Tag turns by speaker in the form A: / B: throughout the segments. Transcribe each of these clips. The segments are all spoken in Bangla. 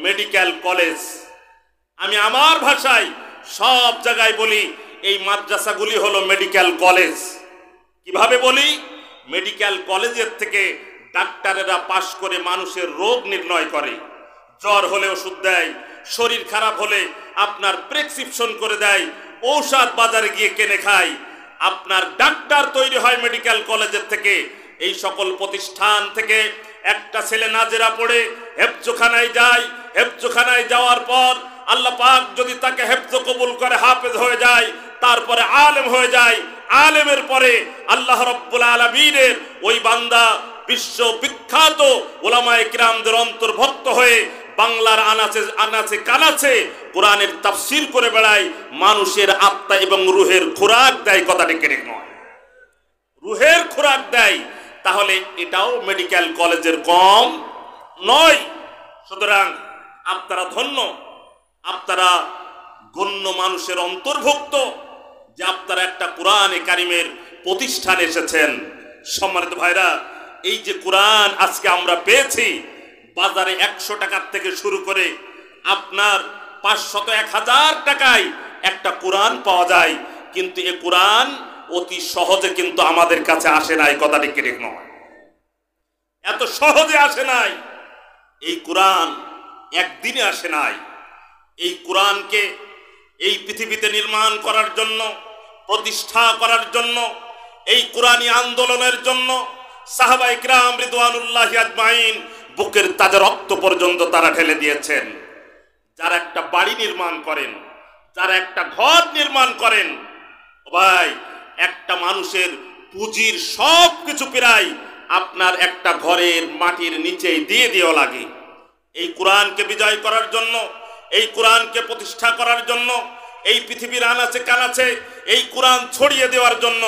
A: Medical college. আমি আমার ভাষায় সব জায়গায় বলি এই মাদ্রাসাগুলি হলো মেডিকেল কলেজ। কিভাবে বলি? মেডিকেল কলেজের থেকে ডাক্তারেরা পাশ করে মানুষের রোগ নির্ণয় করে, জ্বর হলে ওষুধ দেয়, শরীর খারাপ হলে আপনার প্রেসক্রিপশন করে দেয়, ঔষধ বাজারে গিয়ে কিনে খায়। আপনার ডাক্তার তৈরি হয় মেডিকেল কলেজের থেকে। এই সকল প্রতিষ্ঠান থেকে একটা ছেলে নাজেরা পড়ে হেফজখানায় যায়, হেফজখানায় যাওয়ার পর আল্লাহ পাক যদি তাকে হেফজ কবুল করে হাফেজ হয়ে যায়, তারপরে আলেম হয়ে যায়। আলেমের পরে আল্লাহ রাব্বুল আলামিনের ওই বান্দা বিশ্ব বিখ্যাত উলামায়ে কিরামদের অন্তর্ভুক্ত হয়ে বাংলার আনাচে আনাচে কানাচে কোরআনের তাফসীর করে বেড়ায়, মানুষের আত্মা এবং রুহের খোরাক দেয়। কথাটা ঠিক নয়? রুহের খোরাক দেয়। তাহলে এটাও মেডিকেল কলেজের কম নয়। সুতরাং আপনারা ধন্য, আপনারা গণ্য মানুষের অন্তর্ভুক্ত যে আপনারা একটা কোরআনে কারিমের প্রতিষ্ঠানে এসেছেন। সম্মানিত ভাইরা, এই যে কোরআন আজকে আমরা পেয়েছি, বাজারে 100 টাকার থেকে শুরু করে আপনার 500 1000 টাকায় একটা কোরআন পাওয়া যায়, কিন্তু এই কোরআন অতি সহজে কিন্তু আমাদের কাছে আসে নাই। কথাটি ঠিক নয়? এত সহজে আসে নাই। এই কোরআন একদিনে আসে নাই। এই কোরআনকে এই পৃথিবীতে নির্মাণ করার জন্য, প্রতিষ্ঠা করার জন্য, এই কোরআনী আন্দোলনের জন্য সাহাবায়ে কিরাম রিদওয়ানুল্লাহি আজমাইন বুকের তাজা রক্ত পর্যন্ত তারা ঢেলে দিয়েছেন। যারা একটা বাড়ি নির্মাণ করেন, যারা একটা ঘর নির্মাণ করেন, ভাই একটা মানুষের পুঁজির সব কিছু প্রায় আপনার একটা ঘরের মাটির নিচেই দিয়ে দেওয়া লাগে। এই কোরআনকে বিজয় করার জন্য, এই কোরআনকে প্রতিষ্ঠা করার জন্য, এই পৃথিবীর আনাচে কানাচে এই কোরআন ছড়িয়ে দেওয়ার জন্য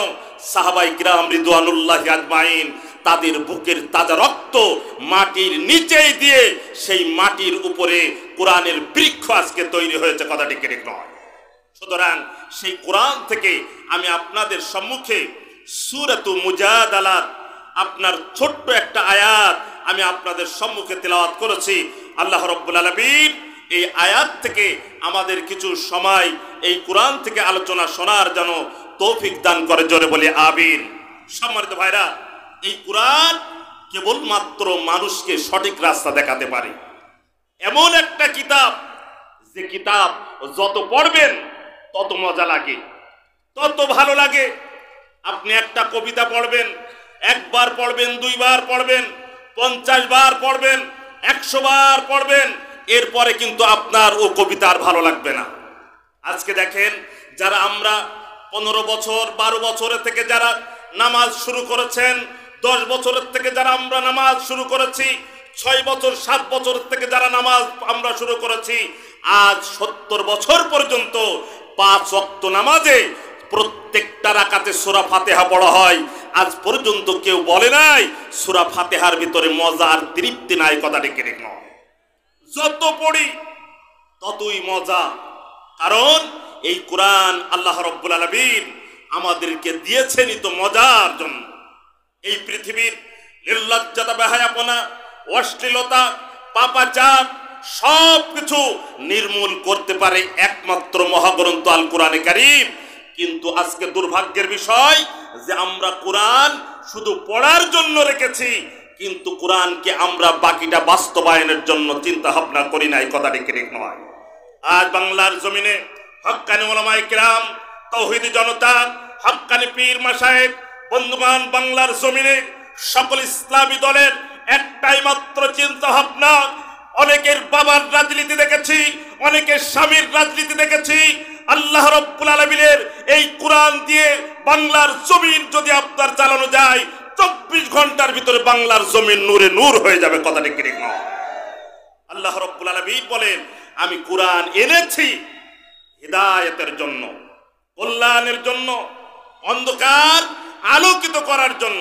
A: সাহাবায়ে কিরাম রিদওয়ানুল্লাহি আজমাইন তাদের বুকের তাজা রক্ত মাটির নিচেই দিয়ে সেই মাটির উপরে কোরআনের বৃক্ষ আজকে তৈরি হয়েছে। কথাটি ঠিক নয়? সুতরাং সেই কোরআন থেকে আমি আপনাদের সম্মুখে সূরাতু মুজাদালার আপনার ছোট্ট একটা আয়াত আমি আপনাদের সম্মুখে তেলাওয়াত করেছি। আল্লাহ রাব্বুল আলামিন এই আয়াত থেকে আমাদের কিছু সময় এই কোরআন থেকে আলোচনা শোনার যেন তৌফিক দান করে। জোরে বলি আমিন। সম্মানিত ভাইরা, এই কোরআন কেবলমাত্র মানুষকে সঠিক রাস্তা দেখাতে পারে। এমন একটা কিতাব, যে কিতাব যত পড়বেন তত মজা লাগে, তত ভালো লাগে। আপনি একটা কবিতা পড়বেন, একবার পড়বেন, 2 বার পড়বেন, 50 বার পড়বেন, 100 বার পড়বেন, এরপরে কিন্তু আপনার ও কবিতা আর ভালো লাগবে না। আজকে দেখেন, যারা আমরা 15 বছর 12 বছরের থেকে যারা নামাজ শুরু করেছেন, 10 বছরের থেকে যারা আমরা নামাজ শুরু করেছি, 6 বছর 7 বছরের থেকে যারা নামাজ আমরা শুরু করেছি, আজ 70 বছর পর্যন্ত 5 ওয়াক্ত নামাজে প্রত্যেকটা রাকাতে সূরা ফাতিহা পড়া হয়। আজ পর্যন্ত কেউ বলে নাই সূরা ফাতিহার ভিতরে মজা আর তৃপ্তি নাই। কথাটি ঠিক নয়? যত পড়ি ততই মজা। কারণ এই কোরআন আল্লাহ রাব্বুল আলামিন আমাদেরকে দিয়েছেনই তো মজার জন্য। এই পৃথিবীর নির্লজ্জতা, বেহায়াপনা, অশ্লীলতা, পাপাচার সব কিছু নির্মূল করতে পারে একমাত্র মহাগ্রন্থ আল কোরআনে কারীম। কিন্তু আজকে দুর্ভাগ্যের বিষয় যে আমরা কোরআন শুধু পড়ার জন্য রেখেছি, কিন্তু কোরআনকে আমরা বাকিটা বাস্তবায়নের জন্য চিন্তা ভাবনা করি নাই। কথাটি ঠিক নয়? আজ বাংলার জমিনে হক্কানি উলামায়ে কিরাম, তাওহীদি জনতা, হক্কানি পীর মাশায়েখ, বন্ধুগণ, বাংলার জমিনে সকল ইসলামী দলের একটাই মাত্র চিন্তা ভাবনা। অনেকের বাবার রাজনীতি দেখেছি, অনেকের স্বামীর রাজনীতি দেখেছি। আল্লাহ রাব্বুল আলামিনের এই কোরআন দিয়ে বাংলার জমিন যদি আপনার চালানো যায়, 24 ঘন্টার ভিতরে বাংলার জমিন নূরে নূর হয়ে যাবে। কথাটি ঠিক নয়? আল্লাহ রাব্বুল আলামিন বলেন, আমি কোরআন এনেছি হিদায়াতের জন্য, কল্যাণের জন্য, অন্ধকার আলোকিত করার জন্য।